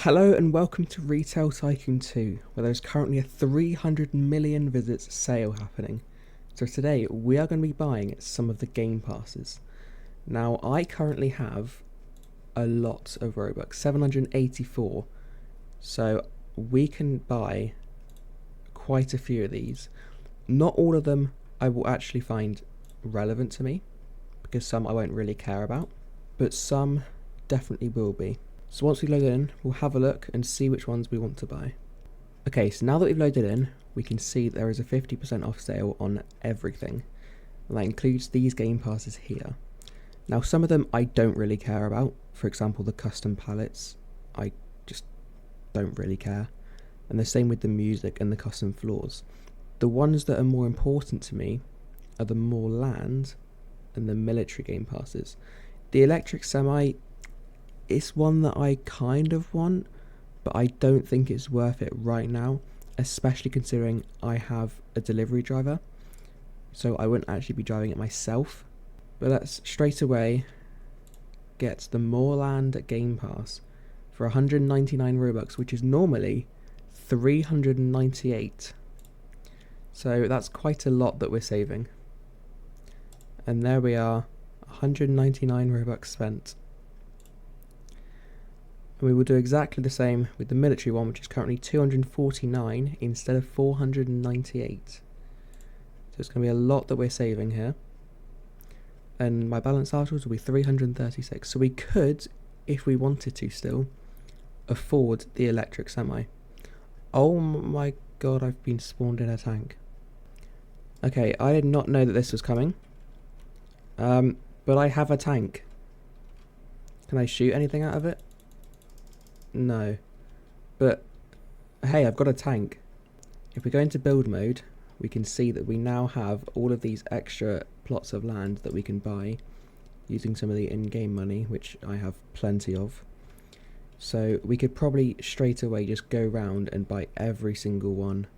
Hello and welcome to Retail Tycoon 2, where there's currently a 300 million visits sale happening. So today we are going to be buying some of the game passes. Now I currently have a lot of Robux, 784, so we can buy quite a few of these. Not all of them I will actually find relevant to me, because some I won't really care about, but some definitely will be. So once we load it in, we'll have a look and see which ones we want to buy. Okay, so now that we've loaded in, we can see there is a 50% off sale on everything. And that includes these game passes here. Now some of them I don't really care about. For example, the custom palettes, I just don't really care. And the same with the music and the custom floors. The ones that are more important to me are the more land and the military game passes. The electric semi, it's one that I kind of want, but I don't think it's worth it right now, especially considering I have a delivery driver, so I wouldn't actually be driving it myself. But let's straight away get the Moorland Game Pass for 199 Robux, which is normally 398. So that's quite a lot that we're saving. And there we are, 199 Robux spent. And we will do exactly the same with the military one, which is currently 249 instead of 498. So it's going to be a lot that we're saving here. And my balance afterwards will be 336. So we could, if we wanted to still, afford the electric semi. Oh my god, I've been spawned in a tank. Okay, I did not know that this was coming. But I have a tank. Can I shoot anything out of it? No, but hey, I've got a tank. If we go into build mode, we can see that we now have all of these extra plots of land that we can buy using some of the in-game money, which I have plenty of. So we could probably straight away just go round and buy every single one.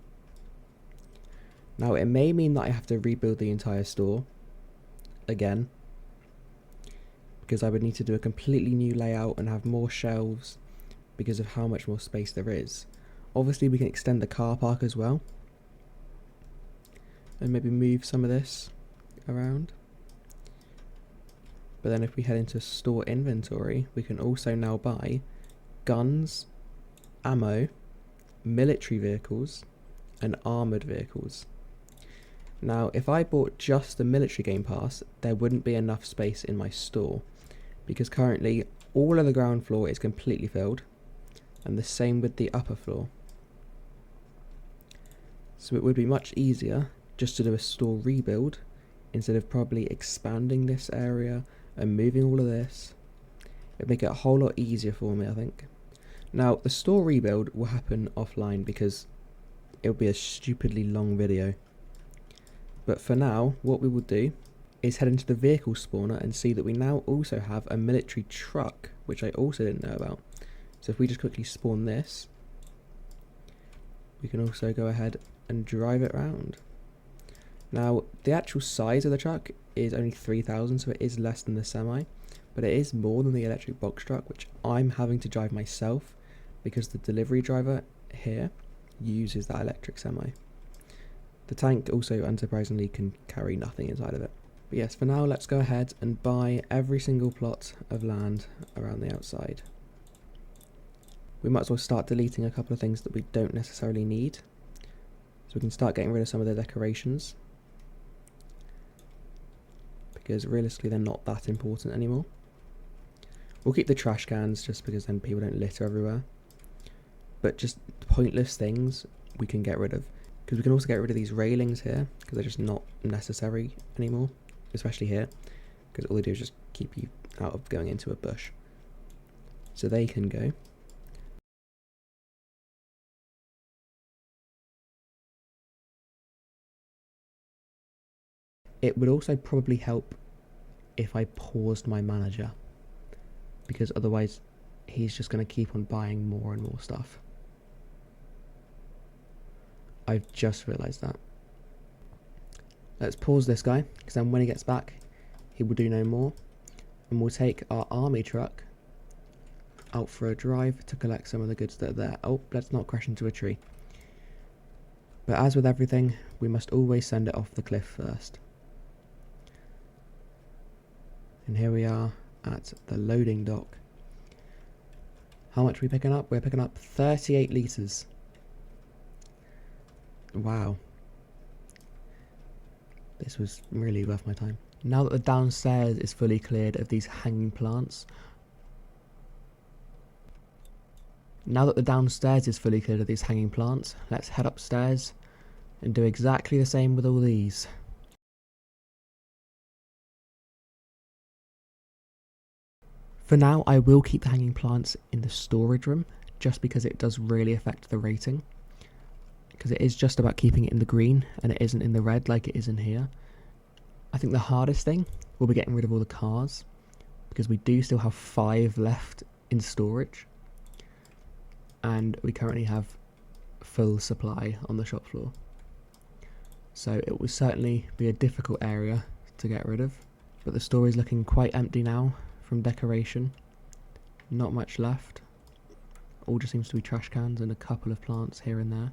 Now it may mean that I have to rebuild the entire store again, because I would need to do a completely new layout and have more shelves because of how much more space there is. Obviously we can extend the car park as well and maybe move some of this around. But then if we head into store inventory, we can also now buy guns, ammo, military vehicles and armoured vehicles. Now if I bought just the military game pass, there wouldn't be enough space in my store, because currently all of the ground floor is completely filled, and the same with the upper floor. So it would be much easier just to do a store rebuild instead of probably expanding this area and moving all of this. It'd make it a whole lot easier for me, I think. Now the store rebuild will happen offline because it'll be a stupidly long video. But for now, what we will do is head into the vehicle spawner and see that we now also have a military truck, which I also didn't know about. So if we just quickly spawn this, we can also go ahead and drive it around. Now the actual size of the truck is only 3,000, so it is less than the semi, but it is more than the electric box truck, which I'm having to drive myself because the delivery driver here uses that electric semi. The tank also, unsurprisingly, can carry nothing inside of it. But yes, for now let's go ahead and buy every single plot of land around the outside. We might as well start deleting a couple of things that we don't necessarily need, so we can start getting rid of some of the decorations, because realistically they're not that important anymore. We'll keep the trash cans just because then people don't litter everywhere, but just pointless things we can get rid of, because we can also get rid of these railings here because they're just not necessary anymore, especially here, because all they do is just keep you out of going into a bush. So they can go. It would also probably help if I paused my manager, because otherwise he's just going to keep on buying more and more stuff. I've just realised that. Let's pause this guy, because then when he gets back he will do no more, and we'll take our army truck out for a drive to collect some of the goods that are there. Oh, let's not crash into a tree. But as with everything, we must always send it off the cliff first. And here we are at the loading dock. How much are we picking up? We're picking up 38 litres. Wow. This was really worth my time. Now that the downstairs is fully cleared of these hanging plants, let's head upstairs and do exactly the same with all these. For now, I will keep the hanging plants in the storage room, just because it does really affect the rating. Because it is just about keeping it in the green, and it isn't in the red like it is in here. I think the hardest thing will be getting rid of all the cars, because we do still have 5 left in storage. And we currently have full supply on the shop floor. So it will certainly be a difficult area to get rid of. But the store is looking quite empty now from decoration. Not much left. All just seems to be trash cans and a couple of plants here and there.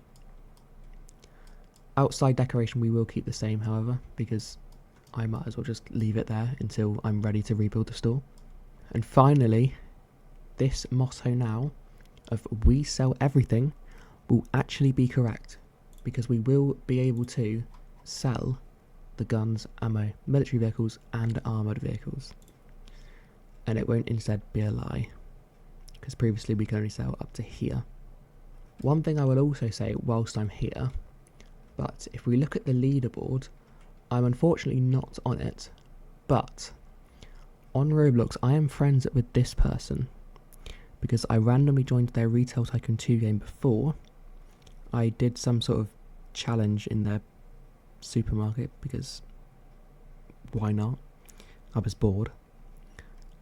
Outside decoration we will keep the same, however, because I might as well just leave it there until I'm ready to rebuild the store. And finally, this motto now of we sell everything will actually be correct, because we will be able to sell the guns, ammo, military vehicles and armoured vehicles. And it won't instead be a lie, because previously we could only sell up to here. One thing I will also say whilst I'm here, but if we look at the leaderboard, I'm unfortunately not on it, but on Roblox I am friends with this person, because I randomly joined their Retail Tycoon 2 game before. I did some sort of challenge in their supermarket, because why not? I was bored.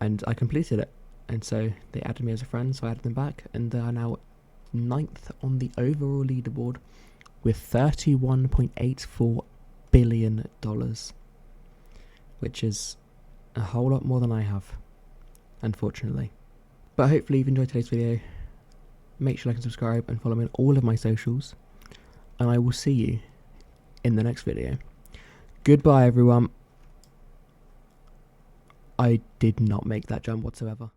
And I completed it. And so they added me as a friend, so I added them back. And they are now 9th on the overall leaderboard with $31.84 billion. Which is a whole lot more than I have, unfortunately. But hopefully you've enjoyed today's video. Make sure you like and subscribe and follow me on all of my socials. And I will see you in the next video. Goodbye everyone. I did not make that jump whatsoever.